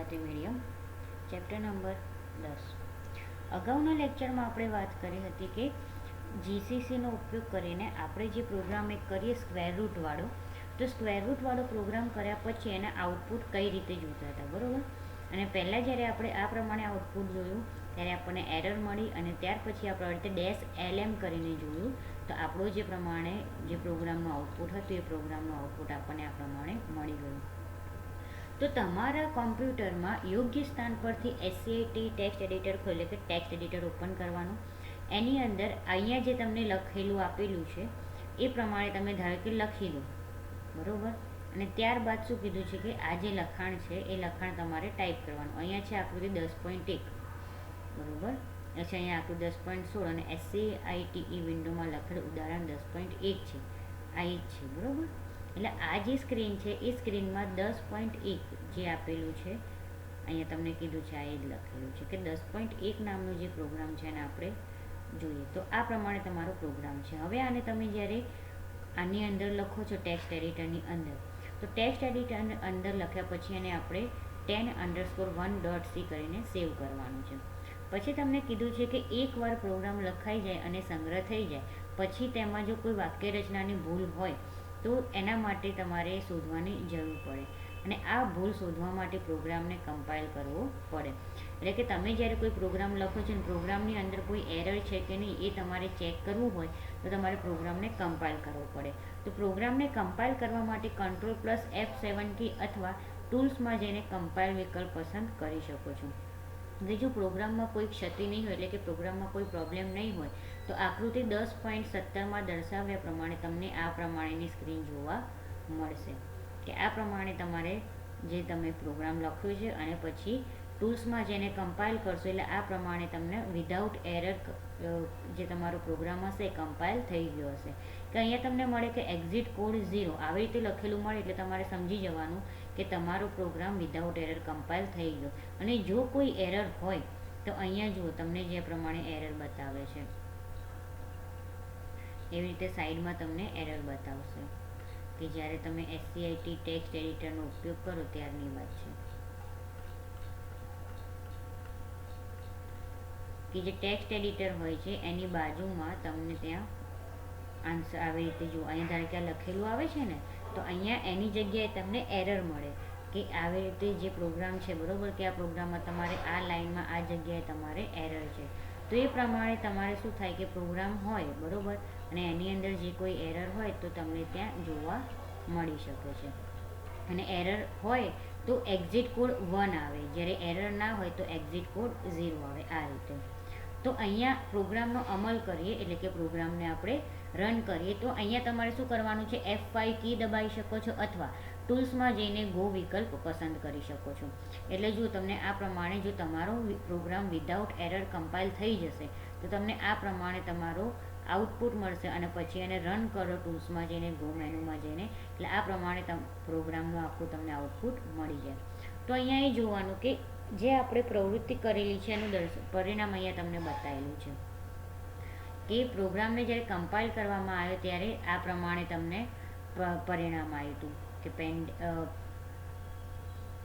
Gujarati medium chapter number 10. અગાઉના લેક્ચરમાં આપણે વાત કરી હતી કે જીસીસીનો ઉપયોગ કરીને આપણે જે પ્રોગ્રામ એક કરીએ સ્ક્વેર રૂટવાળો, તો સ્ક્વેર રૂટવાળો પ્રોગ્રામ કર્યા પછી એના આઉટપુટ કઈ રીતે જોતા હતા, બરાબર. અને પહેલાં જ્યારે આપણે આ પ્રમાણે આઉટપુટ જોયું ત્યારે આપણને એરર મળી, અને ત્યાર પછી આપણે રીતે -lm કરીને જોયું તો આપણો જે પ્રમાણે જે પ્રોગ્રામનું આઉટપુટ હતું એ પ્રોગ્રામનું આઉટપુટ આપણને આ પ્રમાણે મળી ગયું. તો તમારા કોમ્પ્યુટરમાં યોગ્ય સ્થાન પરથી SCIT ટેક્સ્ટ એડિટર ખોલે કે ટેક્સ્ટ એડિટર ઓપન કરવાનું. એની અંદર અહીંયા જે તમને લખેલું આપેલું છે એ પ્રમાણે તમે ધારો કે લખી દો, બરાબર. અને ત્યારબાદ શું કીધું છે કે આ જે લખાણ છે એ લખાણ તમારે ટાઈપ કરવાનું. અહીંયા છે આકૃતિ 10.1, બરાબર. પછી અહીંયા આકૃતિ 10.16 અને SCITE વિન્ડોમાં લખેલું ઉદાહરણ 10.1 છે, આ જ છે, બરાબર. એટલે આ જે સ્ક્રીન છે એ સ્ક્રીનમાં 10.1 જે આપેલું છે અહીંયા તમને કીધું છે, આ એ જ લખેલું છે કે 10.1 નામનો જે પ્રોગ્રામ છે એને આપણે જોઈએ. તો આ પ્રમાણે તમારો પ્રોગ્રામ છે. હવે આને તમે જ્યારે આની અંદર લખો છો ટેક્સ્ટ એડિટરની અંદર, તો ટેક્સ્ટ એડિટરની અંદર લખ્યા પછી એને આપણે 10_1.c કરીને સેવ કરવાનું છે. પછી તમને કીધું છે કે એકવાર પ્રોગ્રામ લખાઈ જાય અને સંગ્રહ થઈ જાય પછી તેમાં જો કોઈ વાક્ય રચનાની ભૂલ હોય તો એના માટે તમારે શોધવાની જરૂર પડે, અને આ ભૂલ શોધવા માટે પ્રોગ્રામને કમ્પાઇલ કરવો પડે. એટલે કે તમે જ્યારે કોઈ પ્રોગ્રામ લખો છો અને પ્રોગ્રામની અંદર કોઈ એરર છે કે નહીં એ તમારે ચેક કરવું હોય તો તમારે પ્રોગ્રામને કમ્પાઇલ કરવો પડે. તો પ્રોગ્રામને કમ્પાઇલ કરવા માટે Ctrl+F7 કી અથવા ટૂલ્સમાં જઈને કમ્પાઇલ વિકલ્પ પસંદ કરી શકો છો. એટલે જો પ્રોગ્રામમાં કોઈ ક્ષતિ નહીં હોય, એટલે કે પ્રોગ્રામમાં કોઈ પ્રોબ્લેમ નહીં હોય, તો આકૃતિ 10.17માં દર્શાવ્યા પ્રમાણે તમને આ પ્રમાણેની સ્ક્રીન જોવા મળશે કે આ પ્રમાણે તમારે જે તમે પ્રોગ્રામ લખ્યો છે અને પછી ટૂલ્સમાં જેને કમ્પાઇલ કરશો એટલે આ પ્રમાણે તમને વિધાઉટ એરર જે તમારો પ્રોગ્રામ હશે એ કમ્પાઇલ થઈ ગયો હશે. કે અહીંયા તમને મળે કે એક્ઝિટ કોડ 0 આવી રીતે લખેલું મળે એટલે તમારે સમજી જવાનું કે તમારો પ્રોગ્રામ વિધાઉટ એરર કમ્પાઇલ થઈ ગયો. અને જો કોઈ એરર હોય તો અહીંયા જુઓ તમને જે પ્રમાણે એરર બતાવે છે એવી રીતે સાઈડમાં તમને એરર બતાવશે કે જ્યારે તમે SCIT ટેક્સ્ટ એડિટરનો ઉપયોગ કરો ત્યારની વાત છે કે જે ટેક્સ્ટ એડિટર હોય છે એની બાજુમાં તમને ત્યાં આન્સર આવી રીતે જુઓ, અહીંયા ધારો કે આ લખેલું આવે છે ને, તો અહીંયા એની જગ્યાએ તમને એરર મળે કે આવી રીતે જે પ્રોગ્રામ છે, બરાબર, કે આ પ્રોગ્રામમાં તમારે આ લાઇનમાં આ જગ્યાએ તમારે એરર છે. તો એ પ્રમાણે તમારે શું થાય કે પ્રોગ્રામ હોય, બરાબર, અને એની અંદર જે કોઈ એરર હોય તો તમને ત્યાં જોવા મળી શકે છે. અને એરર હોય તો એક્ઝિટ કોડ 1 આવે, જ્યારે એરર ના હોય તો એક્ઝિટ કોડ 0 આવે, આ રીતે. તો અહીંયા પ્રોગ્રામનો અમલ કરીએ એટલે કે પ્રોગ્રામને આપણે રન કરીએ તો અહીંયા તમારે શું કરવાનું છે, F5 કી દબાવી શકો છો અથવા ટૂલ્સમાં જઈને ગો વિકલ્પ પસંદ કરી શકો છો. એટલે જો તમને આ પ્રમાણે જો તમારો પ્રોગ્રામ વિધાઉટ એરર કમ્પાઇલ થઈ જશે તો તમને આ પ્રમાણે તમારો આઉટપુટ મળશે, અને પછી એને રન કરો ટૂલ્સમાં જઈને, ગો મેનુમાં જઈને, એટલે આ પ્રમાણે પ્રોગ્રામનું આખું તમને આઉટપુટ મળી જાય. તો અહીંયા એ જોવાનું કે જે આપણે પ્રવૃત્તિ કરેલી છે એનું પરિણામ અહીંયા તમને બતાવેલું છે કે પ્રોગ્રામને જ્યારે કમ્પાઇલ કરવામાં આવ્યો ત્યારે આ પ્રમાણે તમને પરિણામ આવ્યું હતું કે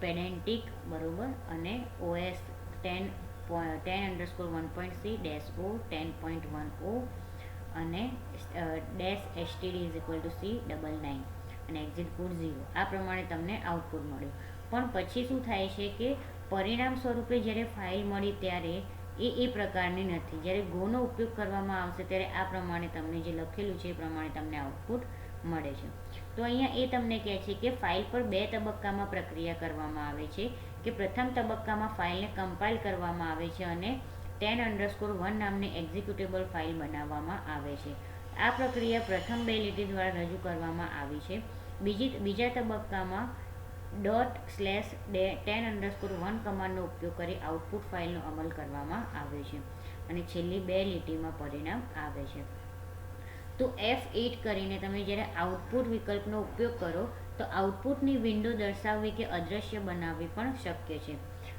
પેડેન્ટિક, બરોબર, અને OS 10_1.c -o 10.10 અને -std=c99 અને એક્ઝિટ કોડ 0 આ પ્રમાણે તમને આઉટપુટ મળ્યું. પણ પછી શું થાય છે કે પરિણામ સ્વરૂપે જ્યારે ફાઇલ મળી ત્યારે એ પ્રકારની નથી. જ્યારે ગોનો ઉપયોગ કરવામાં આવશે ત્યારે આ પ્રમાણે તમને જે લખેલું છે એ પ્રમાણે તમને આઉટપુટ મળે છે. તો અહીંયા એ તમને કહે છે કે ફાઇલ પર 2 તબક્કામાં પ્રક્રિયા કરવામાં આવે છે કે પ્રથમ તબક્કામાં ફાઇલને કમ્પાઇલ કરવામાં આવે છે અને 10_1 નામની એક્ઝિક્યુટેબલ ફાઇલ બનાવવામાં આવે છે. આ પ્રક્રિયા પ્રથમ 2 લીટી દ્વારા રજૂ કરવામાં આવી છે. બીજા તબક્કામાં ./10_1 કમાન્ડનો ઉપયોગ કરી આઉટપુટ ફાઇલનો અમલ કરવામાં આવે છે અને છેલ્લી 2 લીટીમાં પરિણામ આવે છે. તો F8 કરીને તમે જ્યારે આઉટપુટ વિકલ્પનો ઉપયોગ કરો તો આઉટપુટની વિન્ડો દર્શાવવી કે અદૃશ્ય બનાવવી પણ શક્ય છે.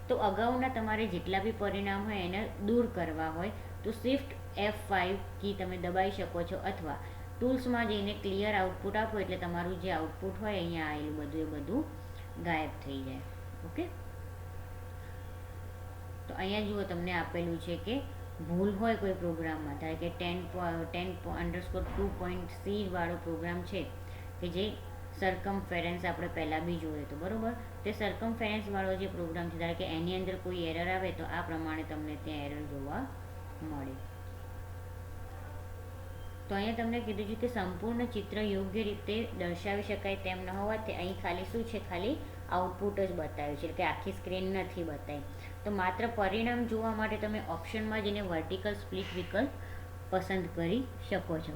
તો અગાઉના તમારે જેટલા બી પરિણામ હોય એને દૂર કરવા હોય તો Shift F5 કી તમે દબાવી શકો છો અથવા ટૂલ્સમાં જઈને ક્લિયર આઉટપુટ આપો એટલે તમારું જે આઉટપુટ હોય અહીંયા આવેલું બધું એ બધું ગાયબ થઈ જાય. ઓકે. તો અહીંયા જુઓ તમને આપેલું છે કે ભૂલ હોય કોઈ પ્રોગ્રામમાં, ધારો કે 10_2.c વાળો પ્રોગ્રામ છે કે જે સરકમફેરન્સ આપણે પહેલાં બી જોયો હતો, બરાબર. તે સરકમફેરન્સ વાળો જે પ્રોગ્રામ છે, ધારો કે એની અંદર કોઈ એરર આવે તો આ પ્રમાણે તમને ત્યાં એરર જોવા મળે. તો અહીંયા તમને કીધું છે કે સંપૂર્ણ ચિત્ર યોગ્ય રીતે દર્શાવી શકાય તેમ ન હોવાથી અહીં ખાલી શું છે, ખાલી આઉટપુટ જ બતાવ્યું છે, કે આખી સ્ક્રીન નથી બતાવી. તો માત્ર પરિણામ જોવા માટે તમે ઓપ્શનમાં જઈને વર્ટિકલ સ્પ્લિટ વિકલ્પ પસંદ કરી શકો છો.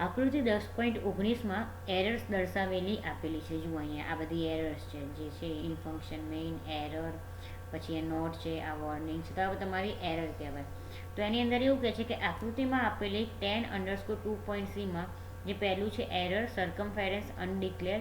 આકૃતિ 10.19માં એરર્સ દર્શાવેલી આપેલી છે. જુઓ અહીંયા આ બધી એરર્સ છે, જે છે ઇન ફંક્શન મેઇન એરર, પછી એ નોટ છે, આ વોર્નિંગ છે, તો આ તમારી એરર કહેવાય. તો એની અંદર એવું કહે છે કે આકૃતિમાં આપેલી 10_2.cમાં જે પહેલું છે એરર સરકમફેરન્સ અનડિક્લેર,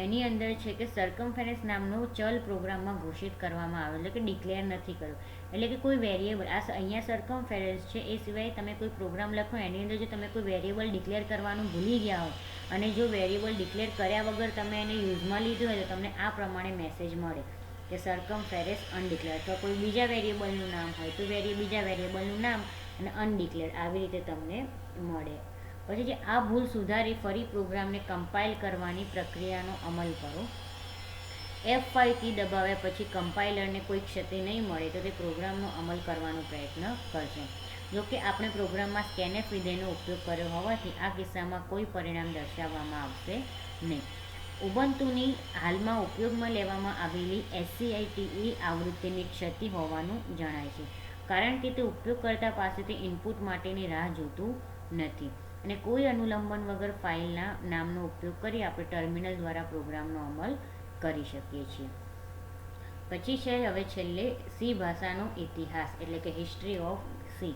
એની અંદર છે કે સરકમફેરન્સ નામનો ચલ પ્રોગ્રામમાં ઘોષિત કરવામાં આવે, એટલે કે ડિક્લેર નથી કર્યો, એટલે કે કોઈ વેરિયેબલ, આ અહીંયા સરકમફેરન્સ છે, એ સિવાય તમે કોઈ પ્રોગ્રામ લખો એની અંદર જો તમે કોઈ વેરિયેબલ ડિક્લેર કરવાનું ભૂલી ગયા હો અને જો વેરિયેબલ ડિક્લેર કર્યા વગર તમે એને યુઝમાં લીધું હોય તો તમને આ પ્રમાણે મેસેજ મળે કે સરકમફેરન્સ અનડિક્લેર, અથવા કોઈ બીજા વેરિયેબલનું નામ હોય તો બીજા વેરિયેબલનું નામ અને અનડિક્લેર, આવી રીતે તમને મળે. પછી જે આ ભૂલ સુધારી ફરી પ્રોગ્રામને કમ્પાઇલ કરવાની પ્રક્રિયાનો અમલ કરો. F5 કી દબાવ્યા પછી કમ્પાઇલરને કોઈ ક્ષતિ નહીં મળે તો તે પ્રોગ્રામનો અમલ કરવાનો પ્રયત્ન કરશે. જો કે આપણે પ્રોગ્રામમાં scanf વિધેયનો ઉપયોગ કર્યો હોવાથી આ કિસ્સામાં કોઈ પરિણામ દર્શાવવામાં આવશે નહીં. ઉબુન્ટુની હાલમાં ઉપયોગમાં લેવામાં આવેલી SCITE આવૃત્તિની ક્ષતિ હોવાનું જણાય છે, કારણ કે તે ઉપયોગકર્તા પાસેથી ઇનપુટ માટેની રાહ જોતું નથી અને કોઈ અનુલંબન વગર ફાઇલના નામનો ઉપયોગ કરી આપણે ટર્મિનલ દ્વારા પ્રોગ્રામનો અમલ કરી શકીએ છીએ. પછી છે હવે છેલ્લે સી ભાષાનો ઇતિહાસ, એટલે કે હિસ્ટ્રી ઓફ સી.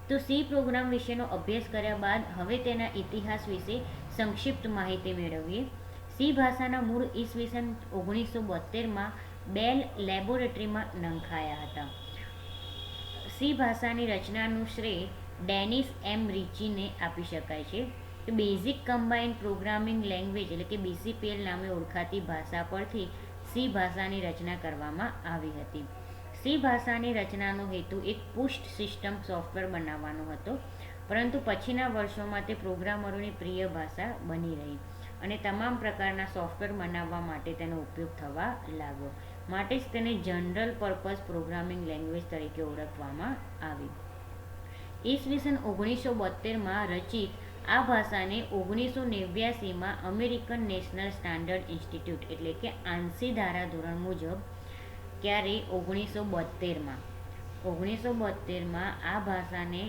તો સી પ્રોગ્રામ વિશેનો અભ્યાસ કર્યા બાદ હવે તેના ઇતિહાસ વિશે સંક્ષિપ્ત માહિતી મેળવીએ. સી ભાષાના મૂળ ઈસવીસન 1972માં બેલ લેબોરેટરીમાં નંખાયા હતા. સી ભાષાની રચનાનું શ્રેય ડેનિસ એમ રિચીને આપી શકાય છે. બેઝિક કમ્બાઇન્ડ પ્રોગ્રામિંગ લેંગ્વેજ, એટલે કે BCPL નામે ઓળખાતી ભાષા પરથી સી ભાષાની રચના કરવામાં આવી હતી. સી ભાષાની રચનાનો હેતુ એક પુષ્ટ સિસ્ટમ સોફ્ટવેર બનાવવાનો હતો, પરંતુ પછીના વર્ષોમાં તે પ્રોગ્રામરોની પ્રિય ભાષા બની રહી અને તમામ પ્રકારના સોફ્ટવેર બનાવવા માટે તેનો ઉપયોગ થવા લાગ્યો. માટે જ તેને જનરલ પર્પઝ પ્રોગ્રામિંગ લેંગ્વેજ તરીકે ઓળખવામાં આવી. ઈસવીસન 1972માં રચિત આ ભાષાને 1989માં અમેરિકન નેશનલ સ્ટાન્ડર્ડ ઇન્સ્ટિટ્યૂટ, એટલે કે આંસી ધારાધોરણ મુજબ, ક્યારે 1972માં આ ભાષાને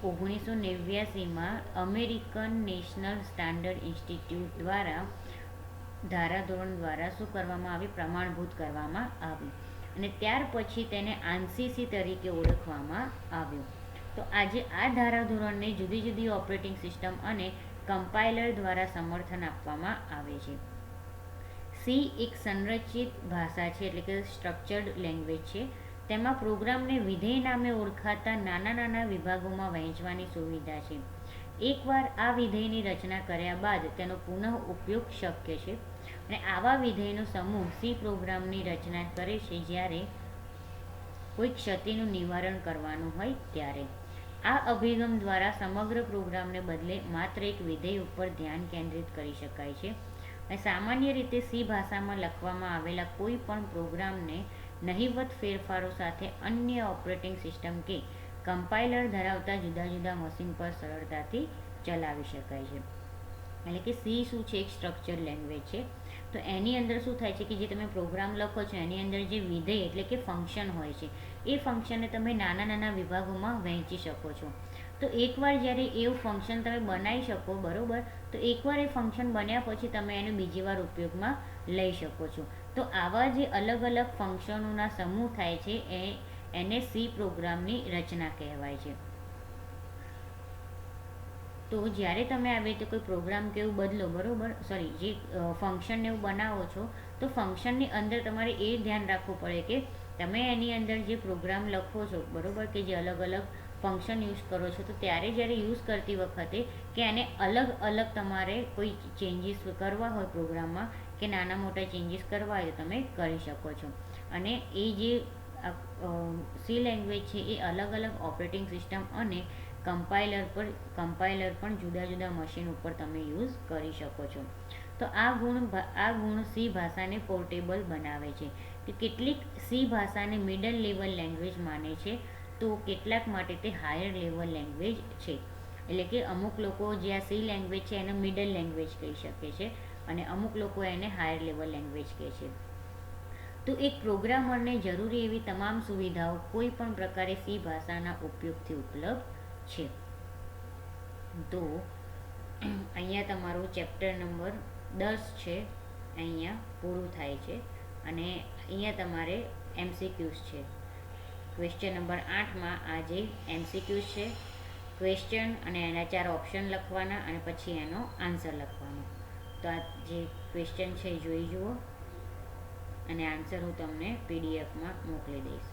1989માં અમેરિકન નેશનલ સ્ટાન્ડર્ડ ઇન્સ્ટિટ્યૂટ દ્વારા ધારાધોરણ દ્વારા શું કરવામાં આવી, પ્રમાણભૂત કરવામાં આવી અને ત્યાર પછી તેને આંસી તરીકે ઓળખવામાં આવ્યું. તો આજે આ ધારાધોરણને જુદી જુદી ઓપરેટિંગ સિસ્ટમ અને કમ્પાઇલર દ્વારા સમર્થન આપવામાં આવે છે. સી એક સંરચિત ભાષા છે, એટલે કે સ્ટ્રક્ચર્ડ લેંગ્વેજ છે. તેમાં પ્રોગ્રામને વિધેય નામે ઓળખાતા નાના નાના વિભાગોમાં વહેંચવાની સુવિધા છે. એકવાર આ વિધેયની રચના કર્યા બાદ તેનો પુનઃ ઉપયોગ શક્ય છે અને આવા વિધેયનો સમૂહ સી પ્રોગ્રામની રચના કરે છે જ્યારે કોઈ ક્ષતિનું નિવારણ કરવાનું હોય ત્યારે. આ અભિગમ દ્વારા સમગ્ર પ્રોગ્રામને બદલે માત્ર એક વિધેય ઉપર ધ્યાન કેન્દ્રિત કરી શકાય છે અને સામાન્ય રીતે સી ભાષામાં લખવામાં આવેલા કોઈ પણ પ્રોગ્રામને નહિવત ફેરફારો સાથે અન્ય ઓપરેટિંગ સિસ્ટમ કે કમ્પાઇલર ધરાવતા જુદા જુદા મશીન પર સરળતાથી ચલાવી શકાય છે. એટલે કે સી શું છે, એક સ્ટ્રક્ચર લેંગ્વેજ છે. તો એની અંદર શું થાય છે કે જે તમે પ્રોગ્રામ લખો છો એની અંદર જે વિધેય એટલે કે ફંક્શન હોય છે, એ ફંક્શનને તમે નાના નાના વિભાગોમાં વહેંચી શકો છો. તો એકવાર જ્યારે એવું ફંક્શન તમે બનાવી શકો, બરાબર, તો એકવાર એ ફંક્શન બન્યા પછી તમે એને બીજી વાર ઉપયોગમાં લઈ શકો છો. તો આવા જે અલગ અલગ ફંક્શનોના સમૂહ થાય છે એને સી પ્રોગ્રામની રચના કહેવાય છે. તો જ્યારે તમે આવી રીતે કોઈ પ્રોગ્રામ કે એવું બદલો, બરાબર, જે ફંક્શનને એવું બનાવો છો, તો ફંક્શનની અંદર તમારે એ ધ્યાન રાખવું પડે કે તમે એની અંદર જે પ્રોગ્રામ લખો છો, બરાબર, કે જે અલગ અલગ ફંક્શન યુઝ કરો છો, તો ત્યારે જ્યારે યુઝ કરતી વખતે કે એને અલગ અલગ તમારે કોઈ ચેન્જીસ કરવા હોય પ્રોગ્રામમાં કે નાના મોટા ચેન્જીસ કરવા હોય તો તમે કરી શકો છો અને એ જે સી લેંગ્વેજ છે એ અલગ અલગ ઓપરેટિંગ સિસ્ટમ અને કમ્પાઇલર પણ જુદા જુદા મશીન ઉપર તમે યુઝ કરી શકો છો. તો આ ગુણ સી ભાષાને પોર્ટેબલ બનાવે છે કે કેટલીક સી ભાષાને મિડલ લેવલ લેંગ્વેજ માને છે, તો કેટલાક માટે તે હાયર લેવલ લેંગ્વેજ છે. એટલે કે અમુક લોકો જે આ સી લેંગ્વેજ છે એને મિડલ લેંગ્વેજ કહી શકે છે અને અમુક લોકો એને હાયર લેવલ લેંગ્વેજ કહે છે. તો એક પ્રોગ્રામરને જરૂરી એવી તમામ સુવિધાઓ કોઈ પણ પ્રકારે સી ભાષાના ઉપયોગથી ઉપલબ્ધ છે. તો અહીંયા તમારું ચેપ્ટર નંબર 10 છે અહીંયા પૂરું થાય છે અને અહીંયા તમારે એમસીક્યુઝ છે. ક્વેશ્ચન નંબર 8માં આ જે એમસીક્યુઝ છે, ક્વેશ્ચન અને એના 4 ઓપ્શન લખવાના અને પછી એનો આન્સર લખવાનો. તો આ જે ક્વેશ્ચન છે એ જોઈ જુઓ અને આન્સર હું તમને પીડીએફમાં મોકલી દઈશ.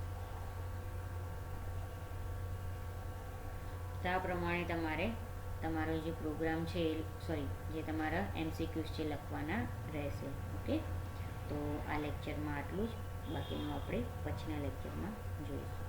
તો આ પ્રમાણે તમારે તમારો જે પ્રોગ્રામ છે જે તમારા એમસીક્યુઝ છે લખવાના રહેશે. ઓકે, તો આ લેક્ચરમાં આટલું જ, બાકીનું આપણે પછીના લેક્ચરમાં જોઈશું.